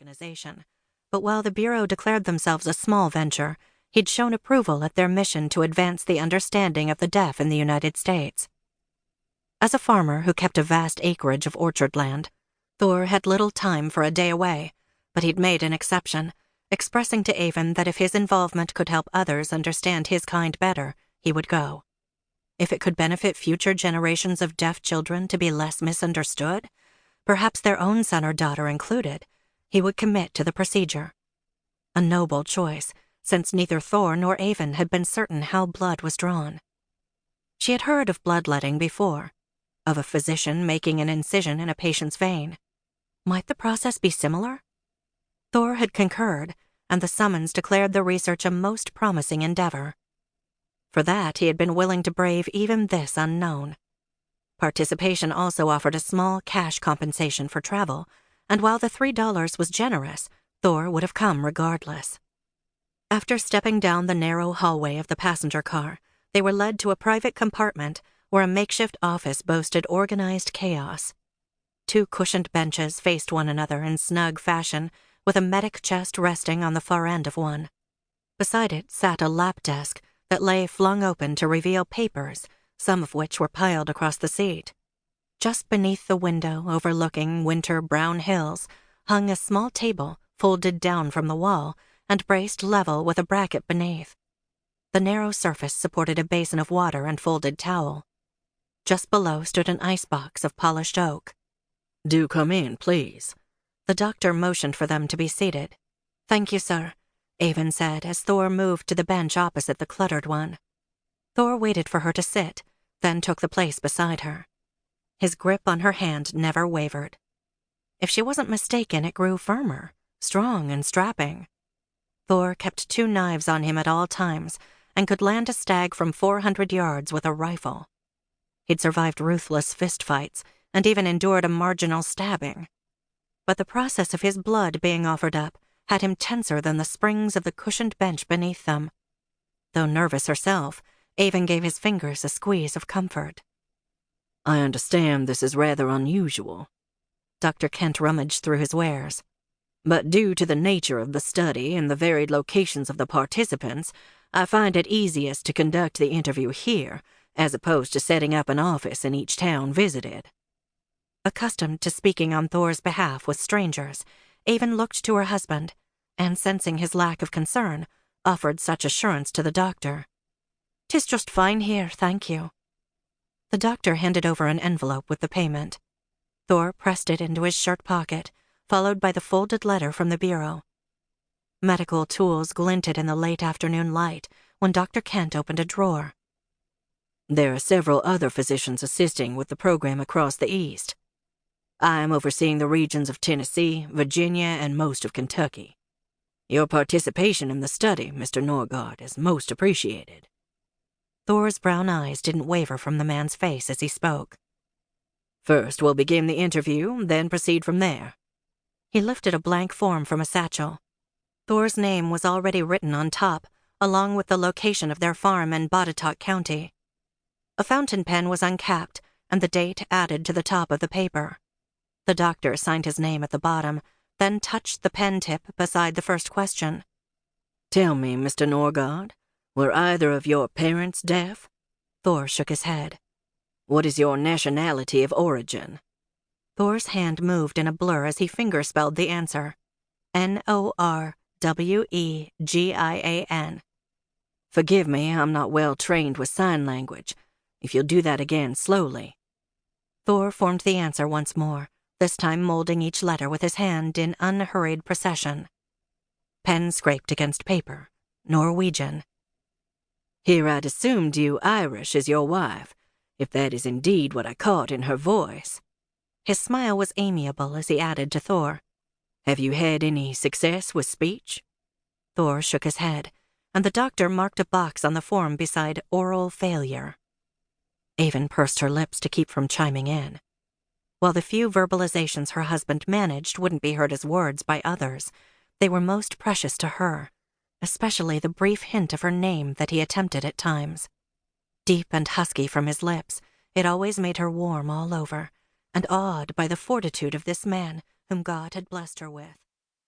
organization, but while the Bureau declared themselves a small venture, he'd shown approval at their mission to advance the understanding of the deaf in the United States. As a farmer who kept a vast acreage of orchard land, Thor had little time for a day away, but he'd made an exception, expressing to Aven that if his involvement could help others understand his kind better, he would go. If it could benefit future generations of deaf children to be less misunderstood, perhaps their own son or daughter included, he would commit to the procedure. A noble choice, since neither Thor nor Aven had been certain how blood was drawn. She had heard of bloodletting before, of a physician making an incision in a patient's vein. Might the process be similar? Thor had concurred, and the summons declared the research a most promising endeavor. For that, he had been willing to brave even this unknown. Participation also offered a small cash compensation for travel, and while the $3 was generous, Thor would have come regardless. After stepping down the narrow hallway of the passenger car, they were led to a private compartment where a makeshift office boasted organized chaos. 2 cushioned benches faced one another in snug fashion, with a medic chest resting on the far end of one. Beside it sat a lap desk that lay flung open to reveal papers, some of which were piled across the seat. Just beneath the window overlooking winter brown hills hung a small table folded down from the wall and braced level with a bracket beneath. The narrow surface supported a basin of water and folded towel. Just below stood an icebox of polished oak. "Do come in, please." The doctor motioned for them to be seated. "Thank you, sir," Aven said as Thor moved to the bench opposite the cluttered one. Thor waited for her to sit, then took the place beside her. His grip on her hand never wavered. If she wasn't mistaken, it grew firmer, strong and strapping. Thor kept 2 knives on him at all times and could land a stag from 400 yards with a rifle. He'd survived ruthless fistfights and even endured a marginal stabbing. But the process of his blood being offered up had him tenser than the springs of the cushioned bench beneath them. Though nervous herself, Aven gave his fingers a squeeze of comfort. "I understand this is rather unusual." Dr. Kent rummaged through his wares. "But due to the nature of the study and the varied locations of the participants, I find it easiest to conduct the interview here, as opposed to setting up an office in each town visited." Accustomed to speaking on Thor's behalf with strangers, Aven looked to her husband, and sensing his lack of concern, offered such assurance to the doctor. "'Tis just fine here, thank you." The doctor handed over an envelope with the payment. Thor pressed it into his shirt pocket, followed by the folded letter from the Bureau. Medical tools glinted in the late afternoon light when Dr. Kent opened a drawer. "There are several other physicians assisting with the program across the East. I am overseeing the regions of Tennessee, Virginia, and most of Kentucky. Your participation in the study, Mr. Norgaard, is most appreciated." Thor's brown eyes didn't waver from the man's face as he spoke. "First, we'll begin the interview, then proceed from there." He lifted a blank form from a satchel. Thor's name was already written on top, along with the location of their farm in Botetourt County. A fountain pen was uncapped, and the date added to the top of the paper. The doctor signed his name at the bottom, then touched the pen tip beside the first question. "Tell me, Mr. Norgaard, were either of your parents deaf?" Thor shook his head. "What is your nationality of origin?" Thor's hand moved in a blur as he fingerspelled the answer. Norwegian. "Forgive me, I'm not well trained with sign language. If you'll do that again slowly." Thor formed the answer once more, this time molding each letter with his hand in unhurried procession. Pen scraped against paper. Norwegian. "Here I'd assumed you Irish as your wife, if that is indeed what I caught in her voice." His smile was amiable as he added to Thor. "Have you had any success with speech?" Thor shook his head, and the doctor marked a box on the form beside oral failure. Aven pursed her lips to keep from chiming in. While the few verbalizations her husband managed wouldn't be heard as words by others, they were most precious to her, especially the brief hint of her name that he attempted at times. Deep and husky from his lips, it always made her warm all over, and awed by the fortitude of this man whom God had blessed her with.